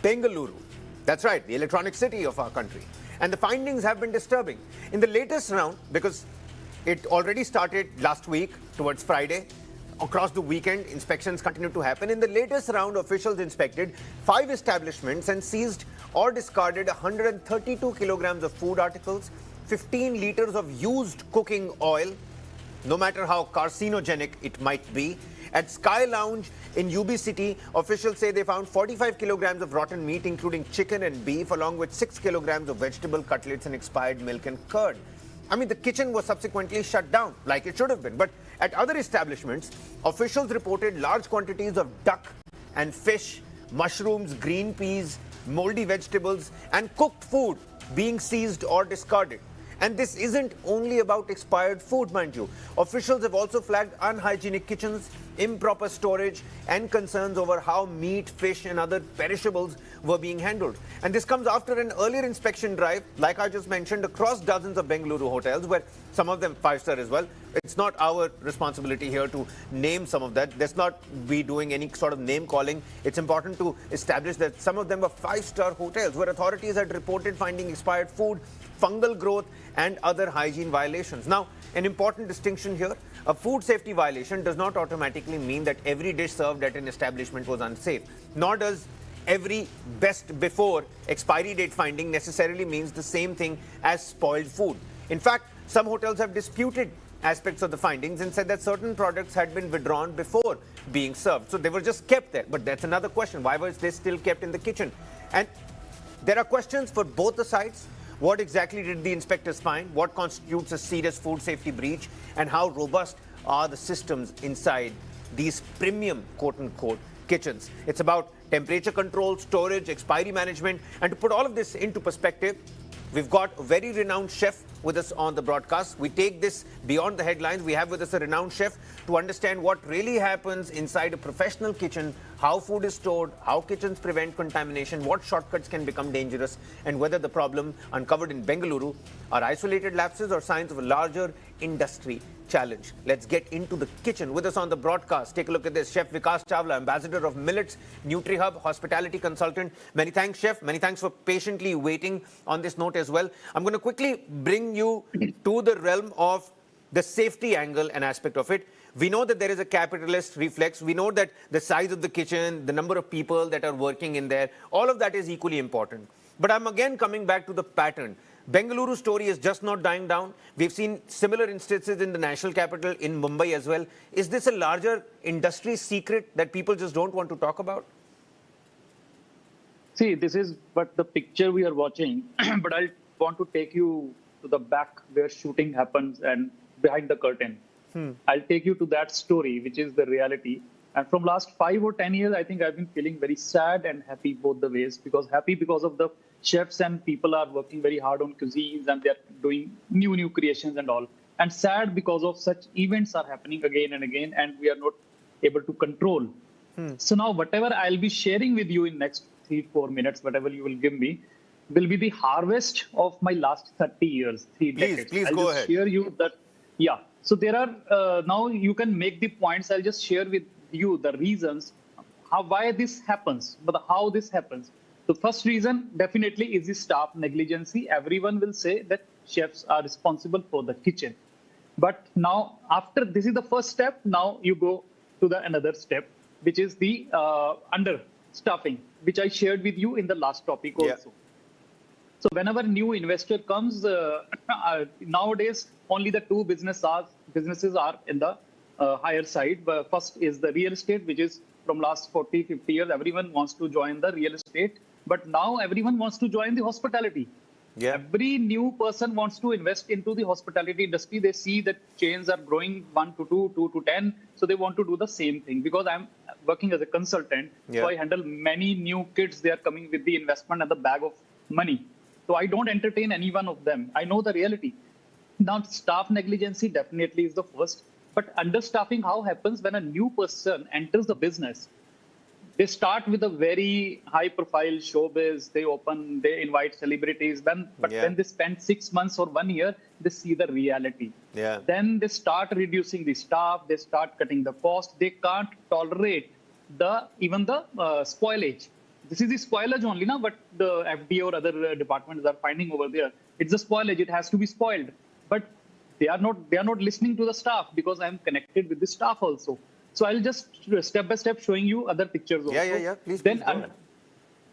Bengaluru. That's right, the electronic city of our country. And the findings have been disturbing. In the latest round, because it already started last week towards Friday, across the weekend, inspections continue to happen. In the latest round, officials inspected 5 establishments and seized or discarded 132 kilograms of food articles, 15 liters of used cooking oil, no matter how carcinogenic it might be. At Skyye Lounge in UB City, officials say they found 45 kilograms of rotten meat, including chicken and beef, along with 6 kilograms of vegetable cutlets and expired milk and curd. I mean, the kitchen was subsequently shut down, like it should have been. But at other establishments, officials reported large quantities of duck and fish, mushrooms, green peas, mouldy vegetables, and cooked food being seized or discarded. And this isn't only about expired food, mind you. Officials have also flagged unhygienic kitchens, improper storage, and concerns over how meat, fish, and other perishables were being handled. And this comes after an earlier inspection drive, like I just mentioned, across dozens of Bengaluru hotels, where some of them 5-star as well. It's not our responsibility here to name some of that. Let's not be doing any sort of name calling. It's important to establish that some of them were 5-star hotels, where authorities had reported finding expired food, fungal growth, and other hygiene violations. Now, an important distinction here, a food safety violation does not automatically mean that every dish served at an establishment was unsafe, nor does every best before expiry date finding necessarily means the same thing as spoiled food. In fact, some hotels have disputed aspects of the findings and said that certain products had been withdrawn before being served. So they were just kept there. But that's another question. Why was they still kept in the kitchen? And there are questions for both the sides. What exactly did the inspectors find? What constitutes a serious food safety breach? And how robust are the systems inside these premium, quote-unquote, kitchens? It's about temperature control, storage, expiry management. And to put all of this into perspective, we've got a very renowned chef with us on the broadcast. We take this beyond the headlines. We have with us a renowned chef to understand what really happens inside a professional kitchen, how food is stored, how kitchens prevent contamination, what shortcuts can become dangerous, and whether the problem uncovered in Bengaluru are isolated lapses or signs of a larger industry challenge. Let's get into the kitchen. With us on the broadcast, take a look at this. Chef Vikas Chawla, ambassador of Millets, NutriHub, hospitality consultant. Many thanks, Chef. Many thanks for patiently waiting on this note as well. I'm going to quickly bring you to the realm of the safety angle and aspect of it. We know that there is a capitalist reflex. We know that the size of the kitchen, the number of people that are working in there, all of that is equally important. But I'm again coming back to the pattern. Bengaluru story is just not dying down. We've seen similar instances in the national capital, in Mumbai as well. Is this a larger industry secret that people just don't want to talk about? See, this is but the picture we are watching, but I want to take you to the back where shooting happens and behind the curtain. I'll take you to that story, which is the reality. And from last 5 or 10 years, I think I've been feeling very sad and happy both the ways. Because happy because of the chefs and people are working very hard on cuisines and they're doing new creations and all. And sad because of such events are happening again and again, and we are not able to control. So now whatever I'll be sharing with you in next 3-4 minutes, whatever you will give me, will be the harvest of my last 30 years, 3 decades. Please I'll go just ahead. share you that, yeah. So there are, now you can make the points. I'll just share with you the reasons why this happens, but how this happens. The first reason definitely is the staff negligence. Everyone will say that chefs are responsible for the kitchen. But now after this is the first step, now you go to the another step, which is the understaffing, which I shared with you in the last topic also. Yeah. So whenever new investor comes, nowadays only the 2 businesses are in the higher side. But first is the real estate, which is from last 40-50 years, everyone wants to join the real estate. But now everyone wants to join the hospitality. Yeah. Every new person wants to invest into the hospitality industry. They see that chains are growing 1 to 2, 2 to 10. So they want to do the same thing. Because I'm working as a consultant, so I handle many new kids. They are coming with the investment and the bag of money. So I don't entertain any one of them. I know the reality. Now, staff negligence definitely is the first. But understaffing, how happens when a new person enters the business? They start with a very high-profile showbiz. They invite celebrities. But when they spend 6 months or 1 year, they see the reality. Yeah. Then they start reducing the staff. They start cutting the cost. They can't tolerate even the spoilage. This is the spoilage only, na, but the FDA or other departments are finding over there. It's the spoilage. It has to be spoiled. But they are not listening to the staff because I'm connected with the staff also. So I'll just step by step showing you other pictures also. Yeah. Please Then, go ahead.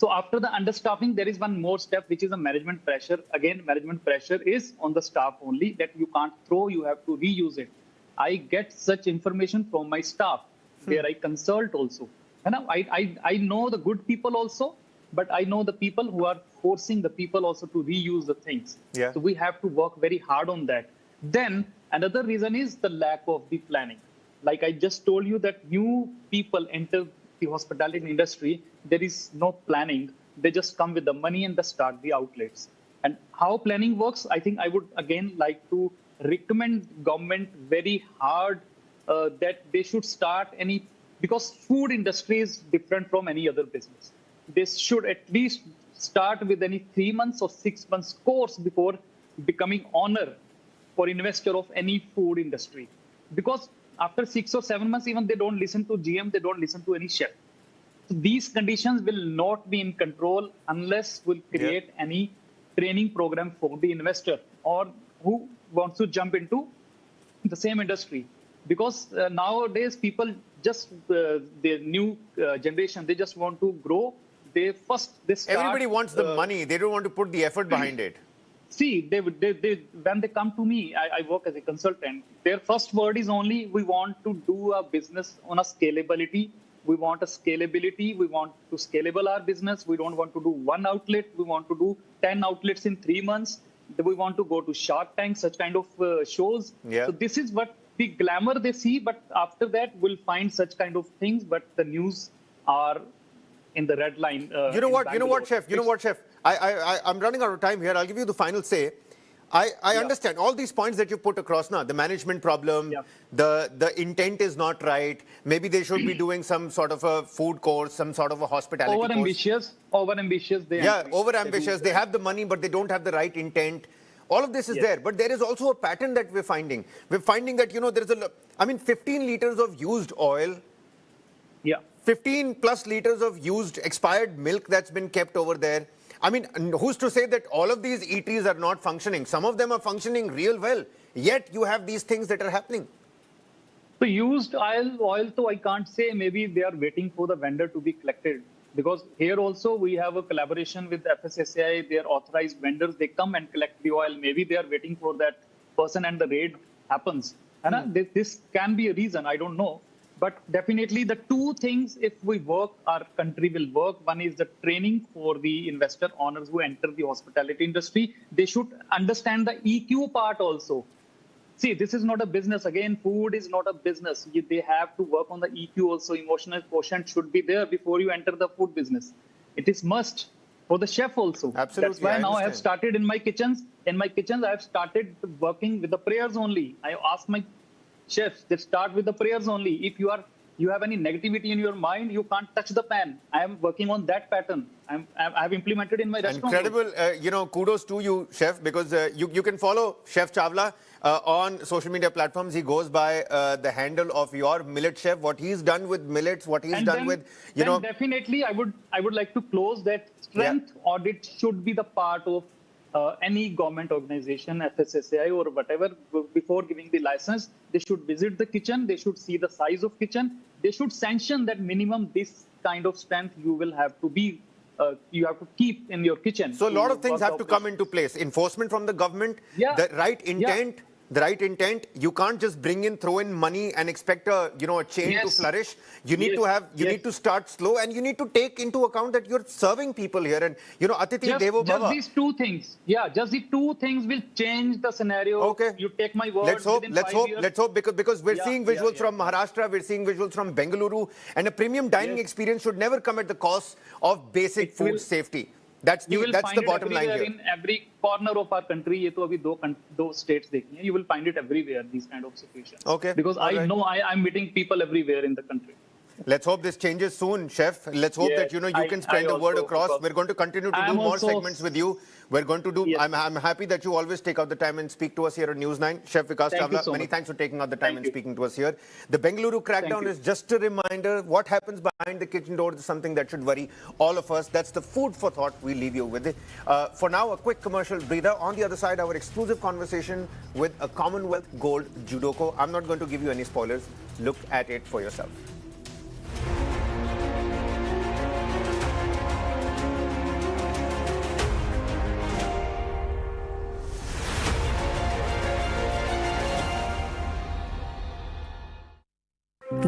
so after the understaffing, there is one more step, which is a management pressure. Again, management pressure is on the staff only, that you can't throw, you have to reuse it. I get such information from my staff, where I consult also. And I know the good people also, but I know the people who are forcing the people also to reuse the things. Yeah. So we have to work very hard on that. Then another reason is the lack of the planning. Like I just told you, that new people enter the hospitality industry, there is no planning. They just come with the money and they start the outlets. And how planning works, I think I would again like to recommend government very hard that they should start any, because food industry is different from any other business. They should at least start with any 3 months or 6 months course before becoming owner for investor of any food industry. Because after 6 or 7 months, even they don't listen to GM, they don't listen to any chef. So these conditions will not be in control unless we'll create any training program for the investor or who wants to jump into the same industry. Because nowadays people just, the new generation, they just want to grow. They start, Everybody wants the money. They don't want to put the effort behind it. See, when they come to me, I work as a consultant. Their first word is only, we want to do a business on a scalability. We want a scalability. We want to scalable our business. We don't want to do one outlet. We want to do 10 outlets in 3 months. We want to go to Shark Tank, such kind of shows. Yeah. So this is what the glamour they see. But after that, we'll find such kind of things. But the news are in the red line. You know what, Chef? I'm running out of time here. I'll give you the final say. I understand all these points that you put across now. The management problem, the intent is not right. Maybe they should be doing some sort of a food course, some sort of a hospitality course. Over-ambitious. Over-ambitious. They have the money, but they don't have the right intent. All of this is there. But there is also a pattern that we're finding. We're finding that, there's 15 liters of used oil. 15 plus liters of used expired milk that's been kept over there. I mean, who's to say that all of these eateries are not functioning? Some of them are functioning real well, yet you have these things that are happening. So used oil, so I can't say, maybe they are waiting for the vendor to be collected. Because here also we have a collaboration with FSSAI, they are authorized vendors, they come and collect the oil. Maybe they are waiting for that person and the raid happens. And this can be a reason, I don't know. But definitely the two things, if we work, our country will work. One is the training for the investor owners who enter the hospitality industry. They should understand the EQ part also. See, this is not a business. Again, food is not a business. They have to work on the EQ also. Emotional quotient should be there before you enter the food business. It is must for the chef also. Absolutely. That's why now I have started in my kitchens. In my kitchens, I have started working with the prayers only. I ask my chefs, they start with the prayers only. If you have any negativity in your mind, you can't touch the pan. I am working on that pattern. I have implemented in my restaurant. Incredible. Kudos to you, Chef, because you can follow Chef Chawla on social media platforms. He goes by the handle of your millet chef. What he's done with millets, what he's done with, Definitely, I would like to close that strength audit should be the part of any government organization, FSSAI or whatever, before giving the license. They should visit the kitchen. They should see the size of kitchen. They should sanction that minimum this kind of strength you will have to be, you have to keep in your kitchen. So a lot of things have to come into place. Enforcement from the government, the right intent. The right intent. You can't just throw in money and expect a chain to flourish. You need to have, need to start slow, and you need to take into account that you're serving people here. And Atiti Devo Bhava. Just these two things. Just the two things will change the scenario. Okay. You take my word. Let's hope, because we're seeing visuals from Maharashtra, we're seeing visuals from Bengaluru, and a premium dining experience should never come at the cost of basic food safety. That's the bottom line here. In every corner of our country, ये तो अभी दो states देखी हैं. You will find it everywhere, these kind of situations. Okay. Because I know I'm meeting people everywhere in the country. Let's hope this changes soon, Chef. Let's hope that, you can spread the word across. We're going to continue to do more segments with you. We're going to do, Yes. I'm happy that you always take out the time and speak to us here on News 9. Chef Vikas Thank you Chawla, so many much. thanks for taking out the time Thank and you. speaking to us here. The Bengaluru crackdown you. is just a reminder. What happens behind the kitchen door is something that should worry all of us. That's the food for thought we leave you with. For now, a quick commercial breather. On the other side, our exclusive conversation with a Commonwealth gold judoka. I'm not going to give you any spoilers. Look at it for yourself.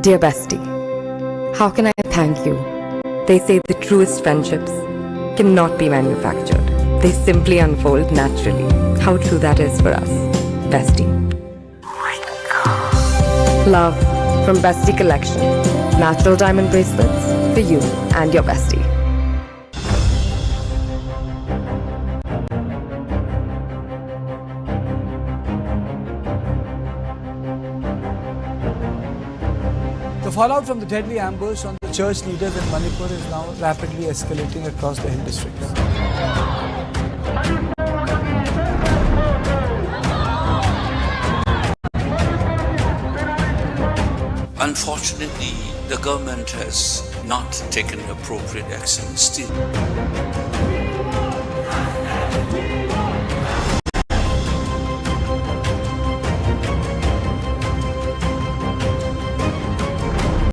Dear Bestie, how can I thank you? They say the truest friendships cannot be manufactured. They simply unfold naturally. How true that is for us. Bestie. Love from Bestie Collection. Natural diamond bracelets for you and your bestie. The fallout from the deadly ambush on the church leaders in Manipur is now rapidly escalating across the hill districts. Unfortunately, the government has not taken appropriate action still.